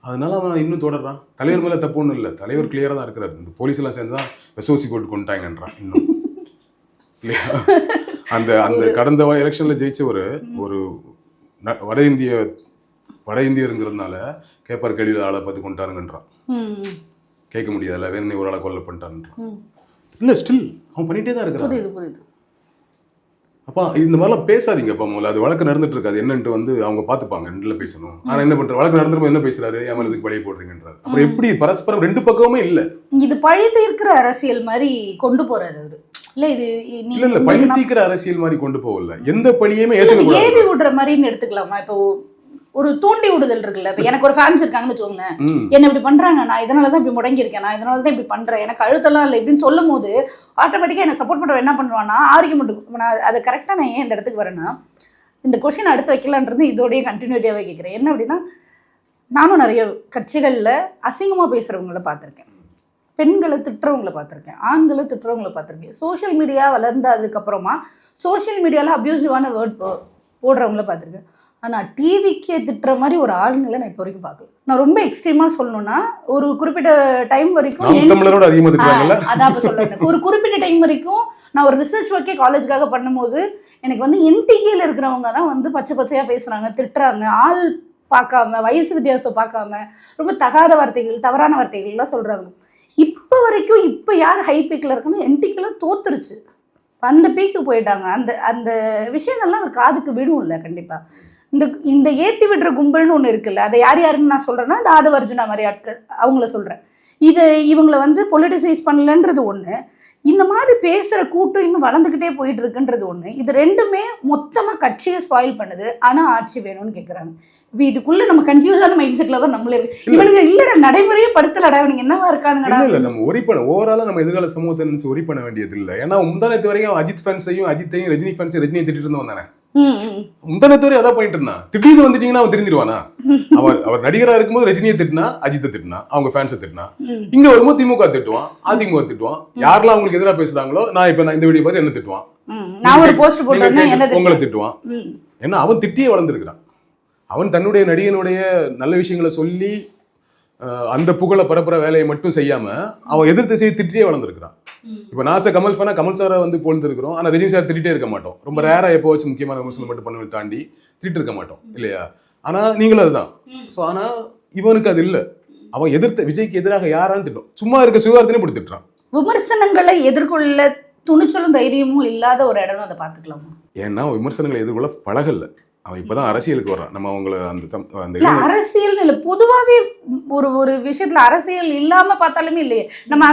S2: அதனால அவன் இன்னும் தொடர்றான். தலைவர் மேல தப்பு ஒண்ணும் இல்ல, தலைவர் கிளியரா தான் இருக்கிறார். இந்த போலீஸ் எல்லாம் சேர்ந்துதான் வெசோசி போட்டு கொண்டாங்கன்றான் இன்னும் இல்லையா. அந்த கடந்த எலெக்ஷன்ல ஜெயிச்ச ஒரு வட இந்தியருங்கிறதுனால கேப்பார் கேள்வியில் ஆளை பார்த்து கொண்டாருங்கன்றான். கேட்க முடியாதுல்ல, வேற ஒரு ஆளை கொல்ல பண்ணிட்டான்றான். இல்ல ஸ்டில் அவன் பண்ணிட்டே தான் இருக்கிறான். அப்ப இந்த மாதிரிலாம் பேசாதீங்க. அப்ப முதல்ல அது வழக்கு நடந்துட்டு இருக்காது, என்னன்ட்டு அவங்க பாத்துப்பாங்க, ரெண்டுல பேசணும். ஆனா என்ன பண்ற, வழக்கு நடந்துரும் என்ன பேசுறாரு, என் இதுக்கு பழிய போடுறீங்கன்றாரு. அப்புறம் எப்படி பரஸ்பரம் ரெண்டு பக்கமுமே இல்ல. இது
S1: பழி தீர்க்கிற அரசியல் மாதிரி கொண்டு போறாரு அவரு.
S2: இல்ல பழி தீர்க்கிற அரசியல் மாதிரி கொண்டு போகல, எந்த பழியுமே
S1: ஏவி விடுற மாதிரின்னு எடுத்துக்கலாமா? இப்போ ஒரு தூண்டி விடுதல் இருக்குல்ல. இப்ப எனக்கு ஒரு ஃபேன்ஸ் இருக்காங்கன்னு வச்சுக்கோங்க, என்ன இப்படி பண்றாங்க, நான் இதனாலதான் இப்படி முடங்கி இருக்கேன், நான் இதனாலதான் இப்படி பண்றேன், எனக்கு அழுத்தலாம் இல்லை இப்படின்னு சொல்லும் போது ஆட்டோமேட்டிக்கா என்ன சப்போர்ட் பண்ற என்ன பண்ணுவான்னா ஆர்கியூமெண்ட். நான் அது கரெக்டா நான் ஏன் இந்த இடத்துக்கு வரேன்னா, இந்த கொஸ்டின் அடுத்து வைக்கலான்றது இதோடய கண்டினியூட்டியாவே கேட்கிறேன். என்ன அப்படின்னா, நானும் நிறைய கட்சிகள்ல அசிங்கமா பேசுறவங்கள பார்த்திருக்கேன், பெண்களை திட்டுறவங்களை பார்த்திருக்கேன், ஆண்களை திட்டுறவங்களை பார்த்திருக்கேன். சோசியல் மீடியா வளர்ந்த அதுக்கப்புறமா சோசியல் மீடியால அபியூசிவான வேர்ட் போடுறவங்கள பார்த்திருக்கேன். ஆனால் டிவிக்கே திட்டுற மாதிரி ஒரு ஆளுங்களை நான் இப்போ வரைக்கும் பார்க்கல. நான் ரொம்ப எக்ஸ்ட்ரீமா சொல்லணும்னா, ஒரு குறிப்பிட்ட டைம் வரைக்கும் அதான் சொல்லுவேன், ஒரு குறிப்பிட்ட டைம் வரைக்கும் நான் ஒரு ரிசர்ச் ஒர்க்கே காலேஜுக்காக பண்ணும்போது எனக்கு என்டிகேல இருக்கிறவங்க தான் பச்சை பச்சையா பேசுறாங்க, திட்டுறாங்க, ஆள் பார்க்காம, வயசு வித்தியாசம் பார்க்காம ரொம்ப தகாத வார்த்தைகள், தவறான வார்த்தைகள்லாம் சொல்றாங்க. இப்போ வரைக்கும் இப்போ யார் ஹை பீக்ல இருக்குன்னு என்டிகேலாம் தோத்துருச்சு, அந்த பீக்கு போயிட்டாங்க. அந்த விஷயங்கள்லாம் ஒரு காதுக்கு விடும் இல்லை கண்டிப்பா. இந்த ஏத்தி விடுற கும்பல்னு ஒன்று இருக்குல்ல, அதை யாருன்னு நான் சொல்றேன்னா, இந்த ஆதவ அர்ஜுனா மாதிரி ஆட்கள் அவங்கள சொல்றேன். இவங்களை பொலிட்டிசைஸ் பண்ணலன்றது ஒண்ணு, இந்த மாதிரி பேசுற கூட்டம் இன்னும் வளர்ந்துகிட்டே போயிட்டு இருக்குன்றது ஒண்ணு. இது ரெண்டுமே மொத்தமா கட்சியை ஸ்பாயில் பண்ணுது. ஆனா ஆட்சி வேணும்னு கேட்கறாங்க. இப்ப இதுக்குள்ள நம்ம கன்ஃபியூஸான மைண்ட் செட்ல தான் நம்மளே இருக்கு. இவனுங்க இல்லடா நடைமுறையே படுத்தலடா, இவனுங்க என்னவா இருக்கானுங்கடா.
S2: இல்ல நம்ம ஒரி பண்ண ஓவராலா நம்ம எதிர்கால சமூகத்தை நினைச்சு ஒரி பண்ண வேண்டியது இல்லை. ஏன்னா முந்தானத்து வரைக்கும் அஜித் ஃபேன்ஸையும் அஜித்தையும் ரஜினி ஃபேன்ஸையும் ரஜினியை திட்டிட்டு இருந்தவன் தானே. முந்தானத்து வரையும் அதான் பண்ணிட்டு இருந்தான். திடீர்னு வந்துட்டீங்கன்னா அவன் தெரிஞ்சிருவானா? அவர் நடிகரா இருக்கும்போது ரஜினியை திட்டினா, அஜித்தை திட்டினா, அவங்க ஃபேன்ஸை திட்டினா, இங்க வரும்போது திமுக திட்டுவான், அதிமுக திட்டுவான். யாரெல்லாம் அவங்களுக்கு எதிராக பேசுறாங்களோ, நான் இந்த வீடியோ பார்த்து என்ன திட்டுவான், உங்களை திட்டுவான். ஏன்னா அவன் திட்டியே வளர்ந்துருக்கிறான். அவன் தன்னுடைய நடிகனுடைய நல்ல விஷயங்களை சொல்லி அந்த புகழை பரப்புற வேலையை மட்டும் செய்யாம அவன் எதிர்த்து செய்ய திட்டியே வளர்ந்துருக்கிறான். இப்ப நாச கமல் ஃபேனா கமல் சாரை போழ்ந்துருக்கிறோம், ஆனா ரஜினி சார் திட்டே இருக்க மாட்டோம். ரொம்ப ரேரா எப்போ வச்சு முக்கியமான விமர்சனம் மட்டும் பண்ண தாண்டி திட்டு இருக்க மாட்டோம் இல்லையா? ஆனா நீங்களும் அதுதான். ஆனா இவனுக்கு அது இல்ல. அவன் எதிர்த்த விஜய்க்கு எதிராக யாரான்னு திட்டம், சும்மா இருக்க சுகாரத்தினே போட்டு திட்டுறான்.
S1: விமர்சனங்களை எதிர்கொள்ள துணிச்சலும் தைரியமும் இல்லாத ஒரு இடம் அதை பாத்துக்கலாமா?
S2: ஏன்னா விமர்சனங்களை எதிர்கொள்ள பழகல்ல. அவன் இப்பதான் அரசியலுக்கு வர்றான். நம்ம அவங்கள அந்த
S1: அரசியல் இல்ல, பொதுவாவே ஒரு விஷயத்துல அரசியல் இல்லாம பார்த்தாலுமே இல்லையே. நம்ம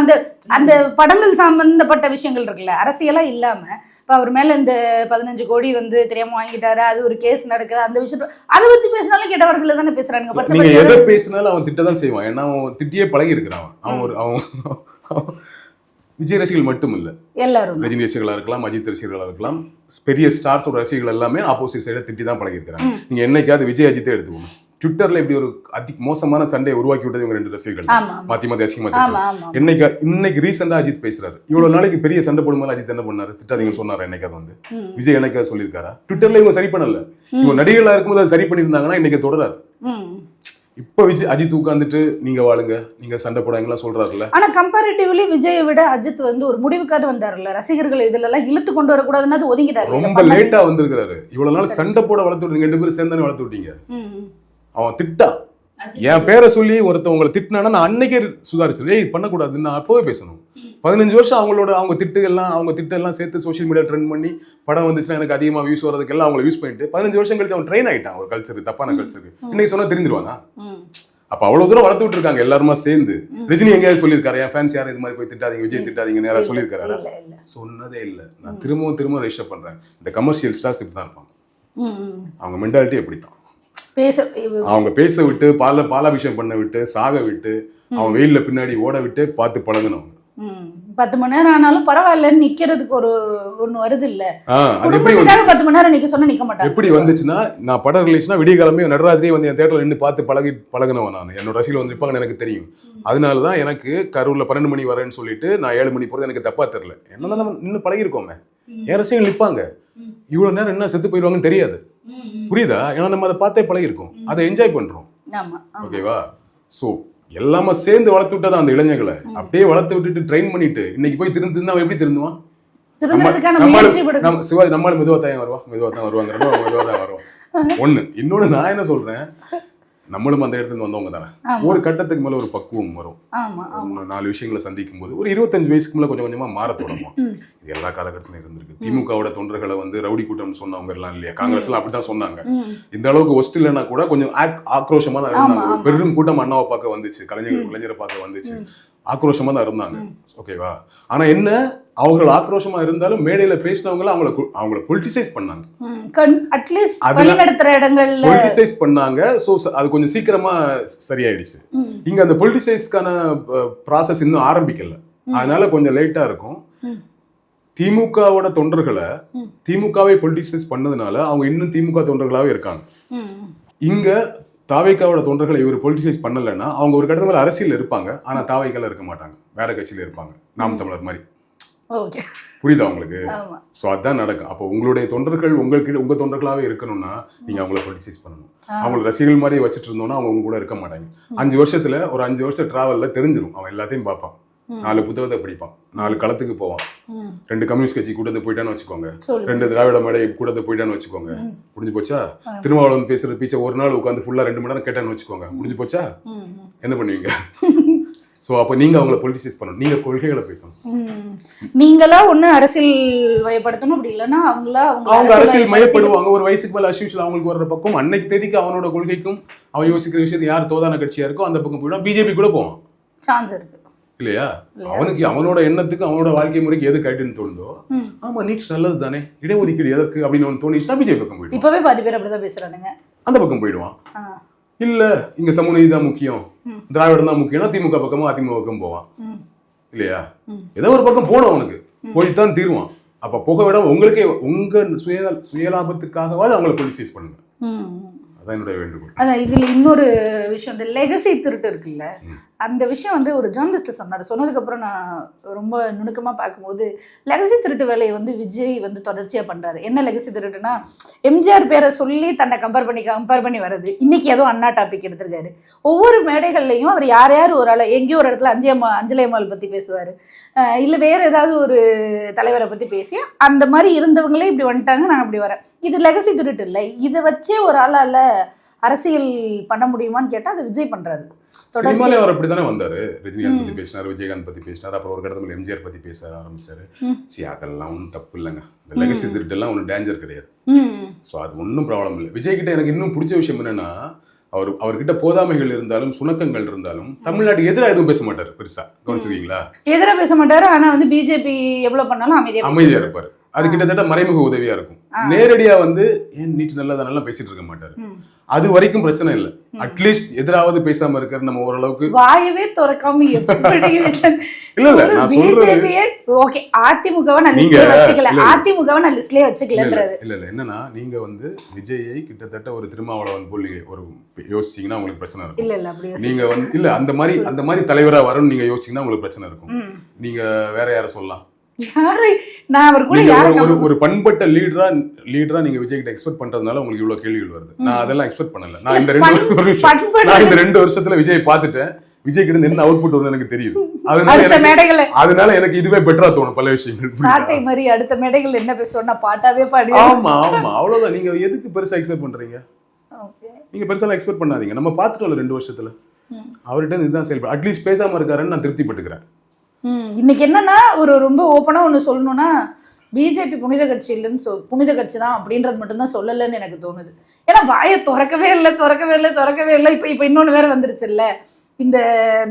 S1: அந்த படங்கள் சம்பந்தப்பட்ட விஷயங்கள் இருக்குல்ல, அரசியலா இல்லாம இப்ப அவர் மேல இந்த 15 கோடி தெரியாம வாங்கிட்டாரு, அது ஒரு கேஸ் நடக்குது, அந்த விஷயத்துல அதை பத்தி பேசினாலும் கெட்ட வார்த்தையில தானே பேசுறாங்க.
S2: நீங்க எதை பேசினாலும் அவன் திட்டதான் செய்வான். ஏன்னா அவன் திட்டியே பழகி இருக்கிறான். அவன் விஜய் ரசிகர்கள் மட்டும் இல்ல, எல்லாரும் ரஜினி ரசிகர்களா இருக்கலாம், அஜித் ரசிகர்களா இருக்கலாம், பெரிய ஸ்டார்ஸோட ரசிகர்கள் எல்லாமே ஆப்போசிட் சைட திட்டி தான் பழகி இருக்கிறாங்க. நீங்க என்னைக்காவது விஜய் அஜித்தே எடுத்துக்கணும். ட்விட்டர்ல இப்படி ஒரு மோசமான சண்டையை உருவாக்கி விட்டது இவங்க ரெண்டு ரசிகர்கள் மாத்தி அசிங்கமா. இன்னைக்கு ரீசெண்டா அஜித் பேசுறாரு. இவ்வளவு நாளைக்கு பெரிய சண்டை போடும்போது அஜித் என்ன பண்ணாரு? திட்டாதீங்கன்னு சொன்னாரு. என்னைக்காவது விஜய் என்னைக்காவது சொல்லியிருக்காரா? ட்விட்டர்ல இவங்க சரி பண்ணல. இவங்க நடிகர்களா இருக்கும்போது அதை சரி பண்ணியிருந்தாங்கன்னா இன்னைக்கு தொடராது. இப்ப விஜய் அஜித் உட்கார்ந்துட்டு நீங்க வாழுங்க, நீங்க சண்டை போடாங்களா சொல்றாருல்ல.
S1: ஆனா கம்பேரிட்டிவ்லி விஜயை விட அஜித் ஒரு முடிவுக்காவது வந்தாருல்ல. ரசிகர்கள் இதுல எல்லாம் இழுத்து கொண்டு வரக்கூடாதுன்னு ஒதுங்கிட்டாரு.
S2: ரொம்ப லேட்டா வந்திருக்காரு. இவ்வளவு நாள் சண்டை போட வளர்த்து விட்டீங்க, 2 பேரும் சேர்ந்தானே வளர்த்து விட்டீங்க. அவன் திட்டா என் பேரை சொல்லி ஒருத்தவங்களை திட்டினா நான் அன்னைக்கே சுதாரிச்சு, ஏய் பண்ணக்கூடாதுன்னு நான் அப்பவே பேசணும். 15 வருஷம் அவங்க திட்டெல்லாம் சேர்த்து சோஷியல் மீடியா ட்ரெண்ட் பண்ணி படம் வந்துச்சுன்னா எனக்கு அதிகமா வியூஸ் வரதுக்கெல்லாம் அவங்களை யூஸ் பண்ணிட்டு 15 வருஷம் கழிச்சு அவன் ட்ரெயின் ஆயிட்டான் ஒரு கல்ச்சர், தப்பான கல்ச்சர். இன்னைக்கு சொன்னா தெரிஞ்சிருவாங்க. அப்ப அவ்வளவு தூரம் வளர்த்து விட்டுருக்காங்க எல்லாருமா சேர்ந்து. ரஜினி எங்கேயாவது சொல்லியிருக்காரு என் ஃபேன்ஸ் யாரும் இது மாதிரி போய் திட்டாதீங்க, விஜய் திட்டாதீங்க நேரா சொல்லியிருக்காரு? சொன்னதே இல்லை. நான் திரும்பவும் ரெஜிஸ்டர் பண்றேன். இந்த கமர்ஷியல் ஸ்டார்ஸ் இப்படி தான் இருப்பாங்க. அவங்க மென்டாலிட்டி எப்படித்தான் அவங்க பேச விட்டு பாலாபிஷேகம் பண்ண விட்டு சாக விட்டு அவன் வெயில்ல பின்னாடி ஓட விட்டு பார்த்து பழகினவங்க.
S1: 10 மணி நேரம் ஆனாலும் பரவாயில்லன்னு நிக்கிறதுக்கு ஒண்ணு வருது இல்ல. 10 மணி நேரம் நிக்க சொன்னா நிக்க மாட்டாங்க. எப்படி
S2: வந்துச்சுன்னா நான் படம் ரிலீஸ்னா விடிய கிழமை நடராத்திரியே வந்து என் தேட்டர்ல நின்று பார்த்து பழகினவன் நான். என்னோட ரசிகர்கள் வந்து நிற்பாங்கன்னு எனக்கு தெரியும். அதனாலதான் எனக்கு கரூர்ல 12 மணி வரேன்னு சொல்லிட்டு நான் 7 மணி போறது எனக்கு தப்பா தெரியல. என்னதான் நம்ம இன்னும் பழகிருக்கோமே. என் ரசிகர்கள் நிற்பாங்க, இவ்வளவு நேரம் என்ன செத்து போயிடுவாங்கன்னு தெரியாது. புரியுதா? ஏன்னா நம்ம அதை பார்த்தே பழகிருக்கோம், அதை என்ஜாய் பண்றோம். ஓகேவா? சோ எல்லாமே சேர்ந்து வளர்த்து விட்டாதான் அந்த இளைஞர்களை அப்படியே வளர்த்து விட்டுட்டு ட்ரெயின் பண்ணிட்டு இன்னைக்கு போய் திருந்துன்னா அவன் எப்படி திருந்துவான்? சிவாஜி நம்மளால மெதுவா தான் வருவாங்க. ஒண்ணு. இன்னொன்னு நான் என்ன சொல்றேன், நம்மளும் அந்த இடத்துல வந்தவங்க தானே. ஒரு கட்டத்துக்கு மேல ஒரு பக்குவம் வரும். 4 விஷயங்களை சந்திக்கும் போது ஒரு 25 வயசுக்கு மேல கொஞ்சம் கொஞ்சமா மாற தொடங்கும். இது எல்லா காலகட்டத்திலும் இருந்திருக்கு. திமுகவோட தொண்டர்களை வந்து ரவுடி கூட்டம்னு சொன்னவங்க எல்லாம் இல்லையா? காங்கிரஸ் எல்லாம் அப்படித்தான் சொன்னாங்க. இந்த அளவுக்கு ஒஸ்ட் இல்லைன்னா கூட கொஞ்சம் ஆக்ரோஷமா தான் இருந்தாங்க. பெரும் கூட்டம் அண்ணாவை பார்க்க வந்துச்சு, கலைஞரை பார்க்க வந்துச்சு, ஆக்ரோஷமா தான் இருந்தாங்க. ஓகேவா? ஆனா என்ன, அவர்கள் ஆக்ரோஷமா இருந்தாலும் மேடையில பேசினவங்க அவங்கள பொலிட்டிசைஸ் பண்ணாங்க. பொலிட்டிசைஸ் பண்ணாங்க. சோ அது கொஞ்சம் சீக்கிரமா சரியாயிடுச்சு. இங்க அந்த பொலிட்டிசைஸ்க்கான ப்ராசஸ் இன்னும் ஆரம்பிக்கல, அதனால கொஞ்சம் லேட்டா இருக்கும். திமுகவோட தொண்டர்களை திமுகவை பொலிட்டிசைஸ் பண்ணதுனால அவங்க இன்னும் திமுக தொண்டர்களாவே இருக்காங்க. இங்க தாவைக்காவோட தொண்டர்களை இவர் பொலிட்டிசைஸ் பண்ணலைன்னா அவங்க ஒரு கட்டத்துல மேல அரசியல் இருப்பாங்க, ஆனா தாவைக்கால இருக்க மாட்டாங்க, வேற கட்சியில இருப்பாங்க, நாம் தமிழர் மாதிரி. புரியுதா உங்களுக்கு? சோ அதான் நடக்கும். அப்போ உங்களுடைய தொண்டர்கள் உங்க தொண்டர்களாவே இருக்கணும்னா நீங்க அவங்கள பொலிட்டிசைஸ் பண்ணணும். அவங்களை ரசிகர்கள் மாதிரி வச்சுட்டு இருந்தோம்னா அவங்க உங்க கூட இருக்க மாட்டாங்க. 5 வருஷத்துல ஒரு 5 வருஷம் டிராவல்ல தெரிஞ்சிடும். அவன் எல்லாத்தையும் பார்ப்பான், 4 புத்தகத்தை படிப்பான், 4 களத்துக்கு போவான், 2 கம்யூனிஸ்ட் கட்சி கூட்டத்தை போயிட்டான்னு வச்சுக்கோங்க, 2 திராவிட மேடை கூட்டத்தை போயிட்டான்னு வச்சுக்கோங்க, முடிஞ்சு போச்சா? திருமாவளவன் பேசுற பீச்சை ஒரு நாள் உட்காந்து ஃபுல்லா 2 மணி நேரம் கேட்டான்னு வச்சுக்கோங்க, முடிஞ்சு போச்சா? என்ன பண்ணுவீங்க? சோ அப்ப நீங்க அவங்கள பொலிட்டிசைஸ் பண்ணணும், நீங்க கொள்கைகளை பேசணும்.
S1: நீங்களா ஒண்ணு அரசியல் வயப்படுத்தணும், அப்படி இல்லைன்னா அவங்க
S2: அரசியல் மயப்படுவாங்க. ஒரு வயசுக்கு மேல அஸ்யூஷுவல் அவங்களுக்கு வர்ற பக்கம் அன்னைக்கு தேதிக்கு அவனோட கொள்கைக்கும் அவன் யோசிக்கிற விஷயத்தை யார் தோதான கட்சியா இருக்கோ அந்த பக்கம் போயிடும். பிஜேபி கூட போவான், சான்ஸ் இருக்கு இல்லையா? அவனுக்கு அவனோட எண்ணத்துக்கு அவனோட வாழ்க்கை முறைக்கு எது கரெக்ட்னு தோணுதோ, ஆமா நீட் நல்லது தானே, இடஒதுக்கீடு எதற்கு அப்படின்னு தோணிச்சுன்னா பிஜேபி பக்கம் போயிடும். இப்பவே பாதி பேர் அப்படிதான் பேசுறானுங்க, அந்த பக்கம் போயிடுவான். இல்ல இங்க சமூக நீதி தான் முக்கியம், திராவிடம் தான் முக்கியம்னா திமுக பக்கமா அதிமுக பக்கம் போவான் இல்லையா? ஏதோ ஒரு பக்கம் போனோம், அவனுக்கு போய்தான் தீருவான். அப்ப போக விட உங்களுக்கே உங்க சுயலாபத்துக்காகவாது அவங்களை பொலிட்டிசைஸ் பண்ணுங்க. அதான் என்னுடைய வேண்டுகோள்.
S1: அதான் இதுல இன்னொரு விஷயம், இந்த லெகசி திருட்டு இருக்குல்ல, அந்த விஷயம் வந்து ஒரு ஜேர்னலிஸ்ட் சொன்னதுக்கு அப்புறம் நான் ரொம்ப நுணுக்கமா பார்க்கும்போது லெகசி திருட்டு வேலையை வந்து விஜய் வந்து தொடர்ச்சியா பண்றாரு. என்ன லெகசி திருட்டுனா, எம்ஜிஆர் பேரை சொல்லி தன்னை கம்பேர் பண்ணி வர்றது. இன்னைக்கு ஏதோ அண்ணா டாபிக் எடுத்திருக்காரு. ஒவ்வொரு மேடைகள்லையும் அவர் யார் ஒரு ஆளை எங்கேயோ ஒரு இடத்துல அஞ்சலையம்மாள் பத்தி பேசுவாரு, இல்ல வேற ஏதாவது ஒரு தலைவரை பத்தி பேசி அந்த மாதிரி இருந்தவங்களே இப்படி வந்துட்டாங்க, நான் அப்படி வரேன். இது லெகசி திருட்டு இல்லை. இதை வச்சே ஒரு ஆளால அரசியல் பண்ண முடியுமான்னு கேட்டா அது விஜய் பண்றாரு.
S2: சினிமாலே அவர் அப்படித்தானே வந்தாரு. ரஜினிகாந்த் பத்தி பேசினாரு, விஜயகாந்த் பத்தி பேசினாரு, அப்புறம் ஒரு கடத்துல எம்ஜிஆர் பத்தி பேச ஆரம்பிச்சாரு. அதெல்லாம் ஒன்றும் தப்பு இல்லைங்க, இந்த லெகசி திருட்டு எல்லாம் ஒன்றும் டேஞ்சர் கிடையாது. ஸோ அது ஒன்றும் ப்ராப்ளம் இல்லை. விஜய் கிட்ட எனக்கு இன்னும் பிடிச்ச விஷயம் என்னன்னா, அவர்கிட்ட போதாமைகள் இருந்தாலும் சுணக்கங்கள் இருந்தாலும் தமிழ்நாட்டுக்கு எதிராக எதுவும் பேச மாட்டாரு. பெருசா கவனிச்சிருக்கீங்களா? எதிராக பேச மாட்டாரு. ஆனா வந்து பிஜேபி எவ்வளவு பண்ணாலும் அமைதியா இருப்பாரு. அது கிட்டத்தட்ட மறைமுக உதவியா இருக்கும். நேரடியா வந்து ஏன் நீட் நல்லதானெல்லாம் பேசிட்டு இருக்க மாட்டாரு. அது வரைக்கும் பிரச்சனை இல்லை. அட்லீஸ்ட் எதிராவது பேசாம இருக்கிற நம்ம ஓரளவுக்கு வாயவே திறக்காம இல்ல நான் சொல்றேன். ஓகே, அதிமுகவை நான் லிஸ்ட்லயே வச்சுக்கல, அதிமுகவை நான் லிஸ்ட்லயே வச்சுக்கலன்றது இல்ல. என்னன்னா நீங்க வந்து விஜயை கிட்டத்தட்ட ஒரு திருமாவளவன் போல் ஒரு யோசிச்சீங்கன்னா உங்களுக்கு பிரச்சனை இருக்கும். இல்ல இல்ல அப்படி நீங்க வந்து இல்ல அந்த மாதிரி தலைவரா வரணும் நீங்க யோசிச்சீங்கன்னா உங்களுக்கு பிரச்சனை இருக்கும். நீங்க வேற யார சொல்லலாம்? ஒரு பண்பட்ட லீடரா நீங்க விஜய் கிட்ட எக்ஸ்பெக்ட் பண்றதுனால உங்களுக்கு இவ்வளவு கேள்விகள் வருது. நான் அதெல்லாம் எக்ஸ்பெக்ட் பண்ணல. நான் இந்த 2 வருஷத்துல விஜய் பாத்துட்டேன். விஜய் கிட்ட என்ன அவுட்புட் வருது எனக்கு தெரியுது. அதனால எனக்கு இதுவே பெட்டரா தோணும் பல விஷயங்கள். அடுத்த மேடைகள் என்ன பேசுவோம்னா பாட்டாவே பாடி. ஆமா ஆமா அவ்வளவுதான். நீங்க எதுக்கு பெருசா எக்ஸ்பெக்ட் பண்றீங்க? நீங்க பெருசா எக்ஸ்பெக்ட் பண்ணாதீங்க. நம்ம பாத்துட்டோம் 2 வருஷத்துல அவர்கிட்ட இதுதான் செயல்படும். அட்லீஸ்ட் பேசாம இருக்காருன்னு நான் திருப்தி பட்டுக்கிறேன்.
S1: இன்னைக்கு என்னன்னா ஒரு ரொம்ப ஓப்பனா ஒண்ணு சொல்லணும்னா பிஜேபி புனித கட்சி இல்லைன்னு புனித கட்சி தான் அப்படின்றது மட்டும்தான் சொல்லலைன்னு எனக்கு தோணுது. ஏன்னா வாயை திறக்கவே இல்லை. இப்போ இன்னொன்னு வேற வந்துருச்சு இல்ல, இந்த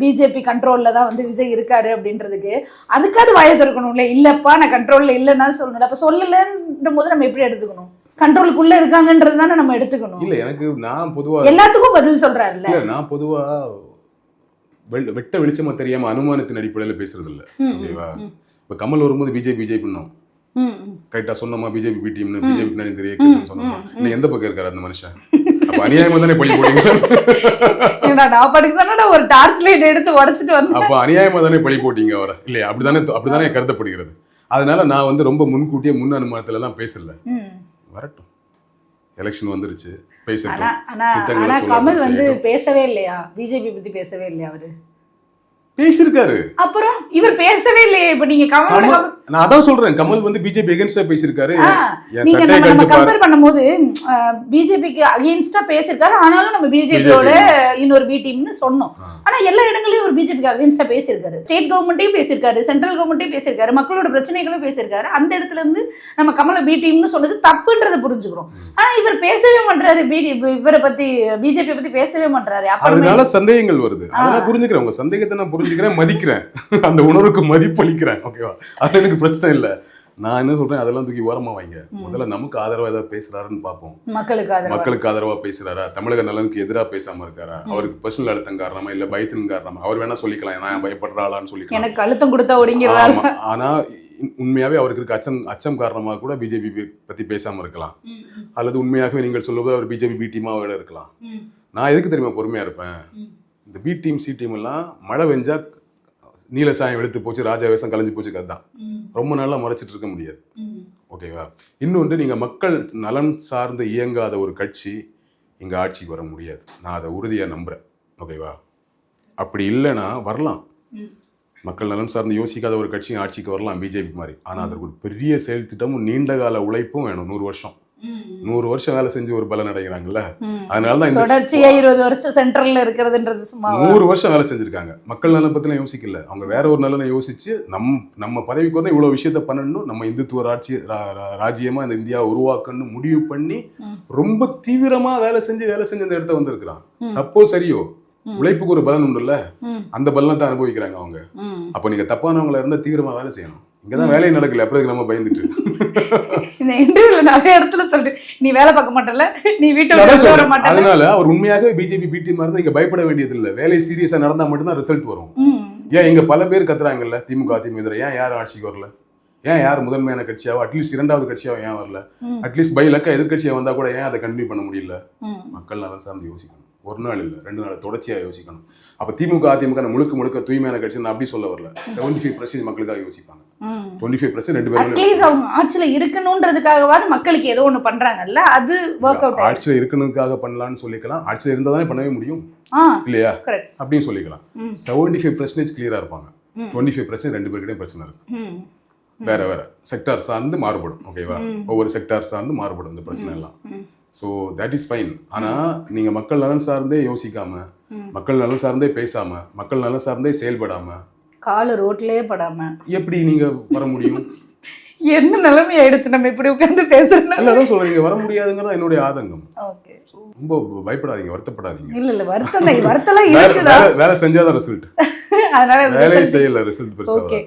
S1: பிஜேபி கண்ட்ரோல்ல தான் வந்து விஜய் இருக்காரு அப்படின்றதுக்கு. அதுக்காவது வாயை திறக்கணும்ல. இல்லப்பா நான் கண்ட்ரோல்ல இல்லைன்னா சொல்லணும். அப்ப சொல்லலன்ற போது நம்ம எப்படி எடுத்துக்கணும்? கண்ட்ரோலுக்குள்ள இருக்காங்கன்றது தானே நம்ம எடுத்துக்கணும்.
S2: இல்ல எனக்கு நான் பொதுவா
S1: எல்லாத்துக்கும் பதில் சொல்றாருல்ல.
S2: நான் பொதுவா வெட்ட வெளிச்சமா தெரியாம அனுமானத்தின் அடிப்படையில பேசுறது இல்ல. ஓகேவா? இப்ப கமல் வரும்போது பிஜேபி பண்ணோம், கரெக்டா சொன்னோமா? பிஜேபி பி டீம்னு, பிஜேபி பின்னாடி தெரியும் சொன்னோமா? இன்னும் எந்த பக்கம் இருக்காரு அந்த மனுஷன்? அப்ப அநியாயமா தானே பழி போட்டீங்க.
S1: நான் படிக்கதானே ஒரு டார்ச் லைட் எடுத்து உடைச்சிட்டு வந்தேன்.
S2: அப்ப அநியாயமா தானே பழி போட்டீங்க அவரை, இல்லையா? அப்படிதானே கருதப்படுகிறது. அதனால நான் வந்து ரொம்ப முன்கூட்டியே முன் அனுமானத்துல எல்லாம் பேசல. வரட்டும், எலெக்ஷன் வந்துருச்சு, பேசட்டும்.
S1: ஆனா கமல் வந்து பேசவே இல்லையா? பிஜேபி பத்தி பேசவே இல்லையா? அவரு
S2: பேசிருக்காரு.
S1: அப்புறம் இவர் பேசவே இல்லையே. இப்ப நீங்க கமல்
S2: நான் அதான் சொல்றேன், கமல் வந்து பிஜேபி அகைன்ஸ்டா பேசிருக்காரு.
S1: நீங்க நம்ம கம்பேர் பண்ணும்போது பிஜேபிக்கு அகைன்ஸ்டா பேசிருக்காரு. ஆனாலும் நம்ம பிஜேபியோட இன்னொரு பி டீம்னு சொன்னோம். ஆனா எல்லா இடங்களையும் ஒரு பிஜேபிக்கு அகைன்ஸ்டா பேசிருக்காரு. ஸ்டேட் கவர்மெண்ட்டையும் பேசிருக்காரு, சென்ட்ரல் கவர்மெண்ட்டையும் பேசிருக்காரு, மக்களோட பிரச்சனைகளும் பேசிருக்காரு. அந்த இடத்துல இருந்து நம்ம கமலை பி டீம்னு சொன்னது தப்புன்றதை புரிஞ்சுக்கிறோம். ஆனா இவர் பேசவே மாட்டாரு. இவரை பத்தி, பிஜேபி பத்தி பேசவே மாட்டாரு.
S2: அதனால சந்தேகங்கள் வருது. அதெல்லாம் புரிஞ்சுக்கிறேன், உங்க சந்தேகத்தை நான் புரிஞ்சுக்கிறேன், மதிக்கிறேன், அந்த உணர்வுக்கு மதிப்பளிக்கிறேன். ஓகேவா? அது எனக்கு பிரச்சனை இல்லை. நான் என்ன சொல்றேன், அதெல்லாம் தூக்கி ஓரமா வைங்க. முதல்ல நமக்கு ஆதரவா ஏதாவது பேசுறாருன்னு பார்ப்போம். மக்களுக்கு ஆதரவா பேசுறாரா? தமிழக நலனுக்கு எதிராக பேசாம இருக்காரா? அவருக்கு பர்சனல் அழுத்தம் காரணமா இல்ல பயத்தின் காரணமா? அவர் வேணா சொல்லிக்கலாம், நான் பயப்படுறாளான்னு சொல்லிக்கலாம்.
S1: எனக்கு அழுத்தம் கொடுத்தா ஒடுங்கிறாரு.
S2: ஆனா உண்மையாவே அவருக்கு இருக்க அச்சம் காரணமாக கூட பிஜேபி பத்தி பேசாம இருக்கலாம். அல்லது உண்மையாகவே நீங்கள் சொல்லும்போது அவர் பிஜேபி பி டீமாவோட இருக்கலாம். நான் எதுக்கு தெரியுமா பொறுமையா இருப்பேன்? இந்த பி டீம் சி டீம் எல்லாம் மழை வெஞ்சா நீல சாயம் எடுத்து போச்சு, ராஜாவேசம் கலைஞ்சு போச்சு, கதான் ரொம்ப நாளா மறைச்சிட்டு இருக்க முடியாது. ஓகேவா? இன்னொன்று, நீங்க மக்கள் நலன் சார்ந்து இயங்காத ஒரு கட்சி இங்க ஆட்சிக்கு வர முடியாது. நான் அதை உறுதியா நம்புறேன். ஓகேவா? அப்படி இல்லைன்னா வரலாம், மக்கள் நலன் சார்ந்து யோசிக்காத ஒரு கட்சியும் ஆட்சிக்கு வரலாம் பிஜேபி மாதிரி. ஆனா அதற்கு ஒரு பெரிய செயல் திட்டமும் நீண்ட கால உழைப்பும் வேணும். 100 வருஷம் வேலை செஞ்சு ஒரு பலன் அடைகிறாங்கல்ல. அதனாலதான்
S1: தொடர்ச்சியா 20 வருஷம் சென்ட்ரல்ல இருக்கிறதுன்றது சும்மா
S2: 100 வருஷம் வேலை செஞ்சிருக்காங்க. மக்கள் நலனை பத்திலாம் யோசிக்கல, அவங்க வேற ஒரு நலனை யோசிச்சு நம்ம பதவிக்கு வந்து இவ்வளவு விஷயத்த பண்ணணும், நம்ம இந்துத்துவ ராஜ்யமா இந்த இந்தியாவை உருவாக்கணும்னு முடிவு பண்ணி ரொம்ப தீவிரமா வேலை செஞ்சு அந்த இடத்த வந்திருக்கிறான். தப்போ சரியோ, உழைப்புக்கு ஒரு பலன் உண்டுல்ல, அந்த பலனை தான் அனுபவிக்கிறாங்க அவங்க. அப்ப நீங்க தப்பானவங்கள இருந்தா தீவிரமா வேலை செய்யணும். இங்கதான் வேலையை நடக்கல, அப்புறம் நம்ம பயந்துட்டு
S1: இந்த இன்டர்வியூல நிறைய இடத்துல சொல்லிட்டு நீ வேலை பார்க்க மாட்டல, நீ வீட்டை வர மாட்டல.
S2: அதனால அவர் உண்மையாகவே பிஜேபி பி டீமா இருந்தா இங்க பயப்பட வேண்டியது இல்ல. வேலை சீரியஸா நடந்தா மட்டும்தான் ரிசல்ட் வரும். ஏன் இங்க பல பேர் கத்துறாங்கல்ல, திமுக அதிமுக ஏன் யாரும் ஆட்சிக்கு வரல? ஏன் யார் முதன்மையான கட்சியாவோ அட்லீஸ்ட் இரண்டாவது கட்சியாவோ ஏன் வரல? அட்லீஸ்ட் பை லக்கா எதிர்கட்சியா வந்தா கூட ஏன் அதை கண்டினியூ பண்ண முடியல? மக்கள் நலன் சார்ந்து யோசிக்கணும். ஒரு நாள் இல்ல, 2 நாள் தொடர்ச்சியா யோசிக்கணும். அப்ப திமுக அதிமுக முழுக்க தூய்மையான கட்சி நான் அப்படி சொல்ல வரல. 75% மக்களுக்காக யோசிப்பாங்க. 25% ரெண்டு பேரும்
S1: அட்லீஸ்ட் அவங்க ஆட்சியில இருக்கணும்ன்றதுக்காகவாது மக்களுக்கு ஏதோ ஒண்ணு பண்றாங்கல்ல, அது வொர்க் அவுட்.
S2: ஆட்சியில இருக்கணும்க்காக பண்ணலாம்னு சொல்லிக்கலாம். ஆட்சியில இருந்தா தானே பண்ணவே முடியும், இல்லையா? அப்படின்னு சொல்லிக்கலாம். 75% கிளியரா இருப்பாங்க. 25% ரெண்டு பேருக்கிட்டே பிரச்சனை இருக்கு. வேற செக்டார் சார்ந்து மாறுபடும். ஓகேவா? ஒவ்வொரு செக்டார் சார்ந்து மாறுபடும் இந்த பிரச்சனை எல்லாம். So that is fine. ஆனா நீங்க மக்கள் நலன் சார்ந்தே யோசிக்காம, மக்கள் நலன் சார்ந்தே பேசாம, மக்கள் நலன் சார்ந்தே செயல்படாம,
S1: கால ரோட்லயே படாம எப்படி
S2: நீங்க வர முடியும்?
S1: என்ன நிலைமை ஆயிடுச்சு நம்ம இப்படி உட்கார்ந்து பேசுறோம்.
S2: அதான் சொல்றீங்க, வர முடியாதுங்கிறது என்னுடைய ஆதங்கம். ரொம்ப பயப்படாதீங்க, வருத்தப்படாதீங்க.
S1: இல்ல வருத்தம் இருக்கு.
S2: வேலை செஞ்சாதான் ரிசல்ட். அதனால வேலை செய்யல, ரிசல்ட் பெருசா. ஓகே,